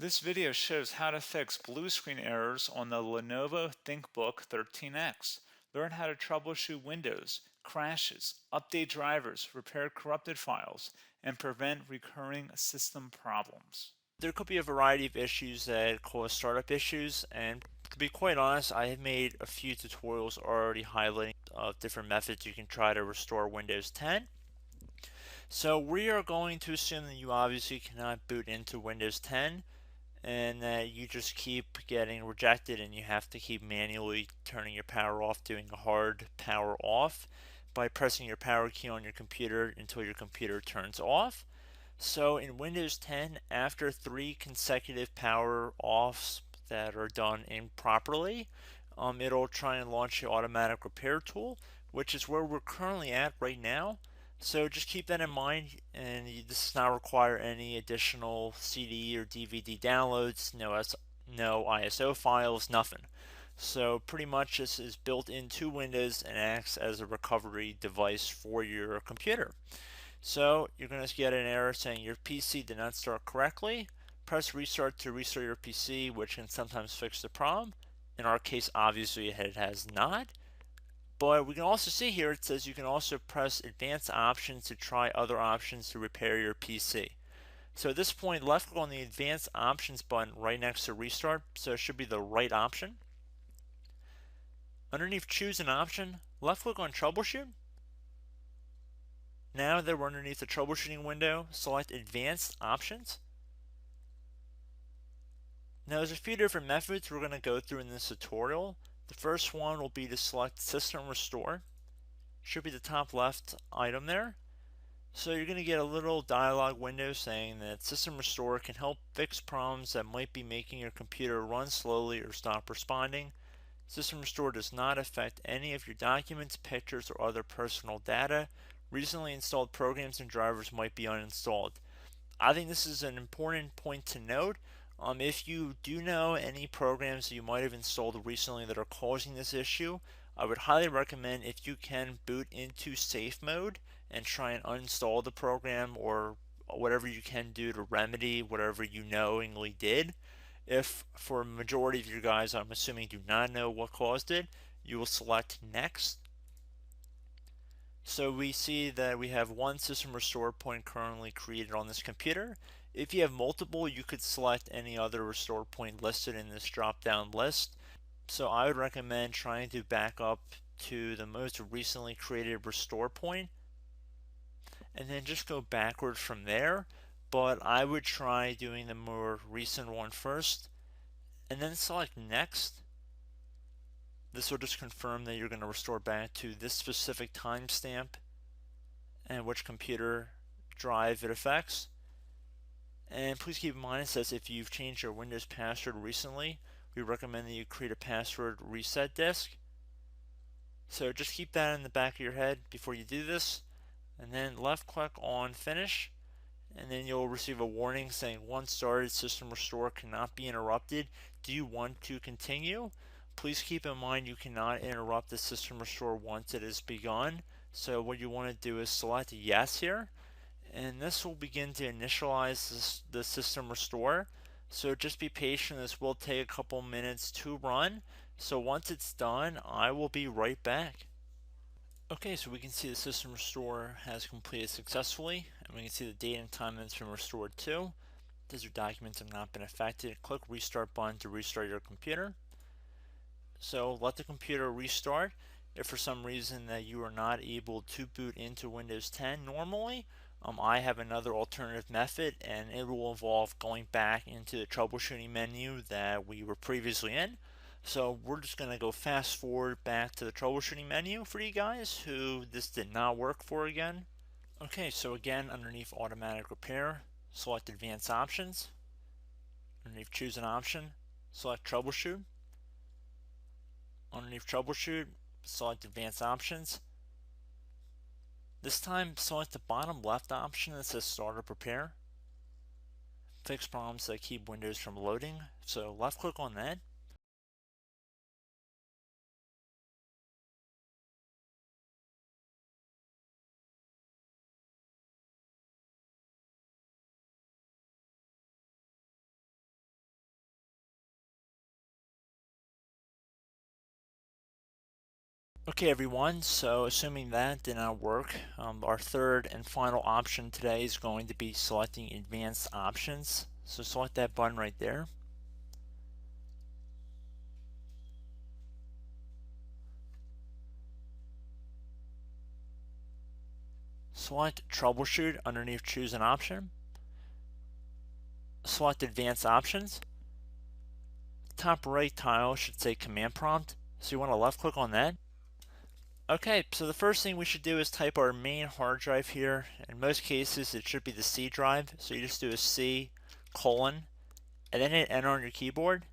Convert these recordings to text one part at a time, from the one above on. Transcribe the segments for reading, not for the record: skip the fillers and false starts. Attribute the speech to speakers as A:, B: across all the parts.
A: This video shows how to fix blue screen errors on the Lenovo ThinkBook 13x. Learn how to troubleshoot Windows, crashes, update drivers, repair corrupted files, and prevent recurring system problems.
B: There could be a variety of issues that cause startup issues, and to be quite honest, I have made a few tutorials already highlighting different methods you can try to restore Windows 10. So we are going to assume that you obviously cannot boot into Windows 10 and that you just keep getting rejected and you have to keep manually turning your power off, doing a hard power off by pressing your power key on your computer until your computer turns off. So in Windows 10, after 3 consecutive power offs that are done improperly, it'll try and launch the automatic repair tool, which is where we're currently at right now. So just keep that in mind, and this does not require any additional CD or DVD downloads, no ISO files, nothing. So pretty much this is built into Windows and acts as a recovery device for your computer. So you're going to get an error saying your PC did not start correctly. Press restart to restart your PC, which can sometimes fix the problem. In our case, obviously it has not. But we can also see here it says you can also press advanced options to try other options to repair your PC. So at this point, left click on the advanced options button right next to restart, so it should be the right option. Underneath choose an option, left click on troubleshoot. Now that we're underneath the troubleshooting window, select advanced options. Now there's a few different methods we're going to go through in this tutorial. The first one will be to select System Restore. Should be the top left item there. So you're going to get a little dialog window saying that System Restore can help fix problems that might be making your computer run slowly or stop responding. System Restore does not affect any of your documents, pictures, or other personal data. Recently installed programs and drivers might be uninstalled. I think this is an important point to note. If you do know any programs that you might have installed recently that are causing this issue, I would highly recommend if you can boot into safe mode and try and uninstall the program or whatever you can do to remedy whatever you knowingly did. If for a majority of you guys, I'm assuming do not know what caused it, you will select next. So we see that we have one system restore point currently created on this computer. If you have multiple, you could select any other restore point listed in this drop down list. So I would recommend trying to back up to the most recently created restore point and then just go backwards from there. But I would try doing the more recent one first and then select next. This will just confirm that you're going to restore back to this specific timestamp and which computer drive it affects. And please keep in mind it says if you've changed your Windows password recently, we recommend that you create a password reset disk. So just keep that in the back of your head before you do this, and then left click on finish, and then you'll receive a warning saying once started, system restore cannot be interrupted. Do you want to continue? Please keep in mind you cannot interrupt the system restore once it has begun. So what you want to do is select yes here, and this will begin to initialize the system restore. So just be patient, this will take a couple minutes to run. So once it's done, I will be right back. Okay, so we can see the system restore has completed successfully, and we can see the date and time that it's been restored to. These are documents have not been affected. Click restart button to restart your computer. So let the computer restart. If for some reason that you are not able to boot into Windows 10 normally, I have another alternative method, and it will involve going back into the troubleshooting menu that we were previously in. So we're just going to go fast forward back to the troubleshooting menu for you guys who this did not work for again. Okay, so again, underneath automatic repair, select advanced options. Underneath choose an option, select troubleshoot. Underneath troubleshoot, select advanced options. This time, select the bottom left option that says startup repair. Fix problems that keep Windows from loading. So left click on that. Okay everyone, so assuming that did not work, our third and final option today is going to be selecting advanced options. So select that button right there. Select troubleshoot underneath choose an option. Select advanced options. Top right tile should say command prompt, so you want to left click on that. Okay, so the first thing we should do is type our main hard drive here. In most cases it should be the C drive, so you just do a C colon and then hit enter on your keyboard.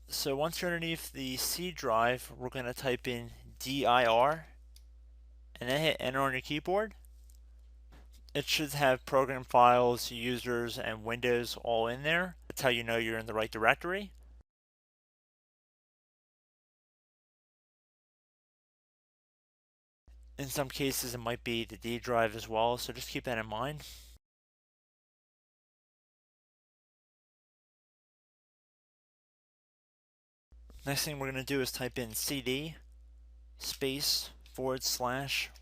B: So once you're underneath the C drive, we're going to type in dir and then hit enter on your keyboard. It should have program files, users, and Windows all in there. That's how you know you're in the right directory. In some cases it might be the D drive as well, so just keep that in mind. Next thing we're going to do is type in cd space /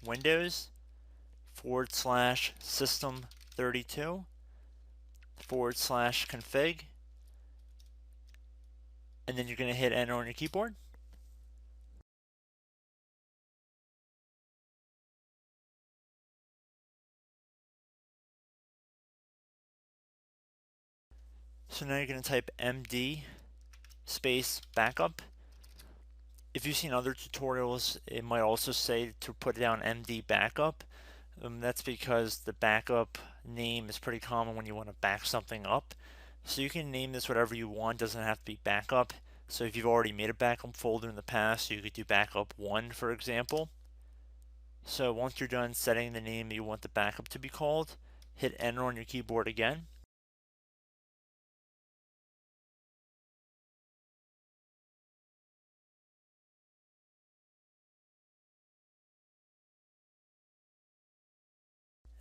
B: Windows / system 32 / config, and then you're going to hit enter on your keyboard. So now you're going to type md space backup. If you've seen other tutorials, it might also say to put down md backup. That's because the backup name is pretty common when you want to back something up. So you can name this whatever you want, doesn't have to be backup. So if you've already made a backup folder in the past, you could do backup 1 for example. So once you're done setting the name you want the backup to be called, hit enter on your keyboard again.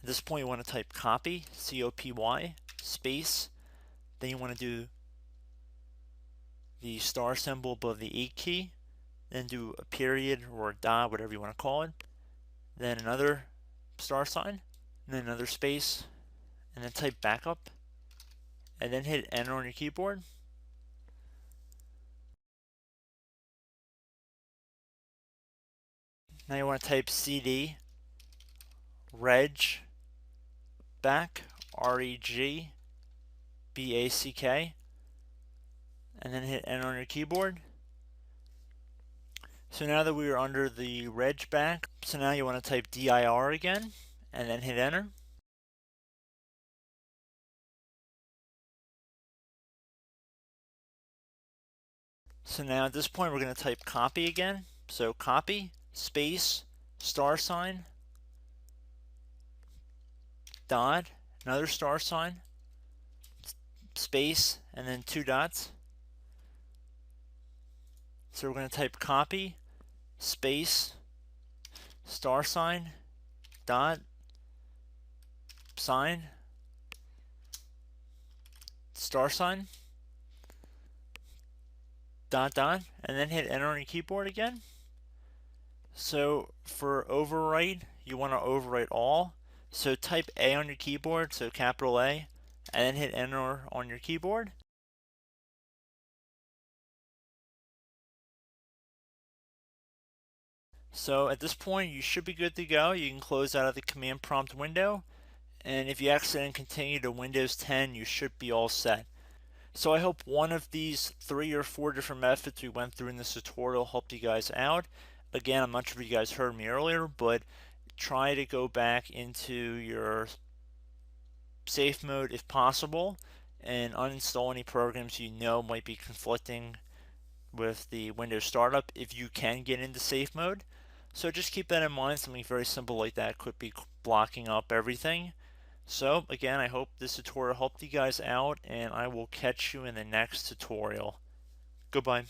B: At this point you want to type copy, C-O-P-Y, space, then you want to do the star symbol above the 8 key, then do a period or a dot, whatever you want to call it, then another star sign, and then another space, and then type backup, and then hit enter on your keyboard. Now you want to type cd reg back, REG BACK, and then hit enter on your keyboard. So now that we are under the reg back, so now you want to type dir again, and then hit enter. So now at this point we're going to type copy again. So copy, space, star sign, dot, another star sign, space, and then 2 dots. So we're going to type copy, space, star sign, dot, sign, star sign, dot, dot, and then hit enter on your keyboard again. So for overwrite, you want to overwrite all. So type A on your keyboard, so capital A, and then hit enter on your keyboard. So at this point you should be good to go. You can close out of the command prompt window, and if you accidentally continue to Windows 10 you should be all set. So I hope one of these 3 or 4 different methods we went through in this tutorial helped you guys out. Again, I'm not sure if you guys heard me earlier, but try to go back into your safe mode if possible and uninstall any programs you know might be conflicting with the Windows startup if you can get into safe mode. So just keep that in mind. Something very simple like that could be blocking up everything. So again, I hope this tutorial helped you guys out, and I will catch you in the next tutorial. Goodbye.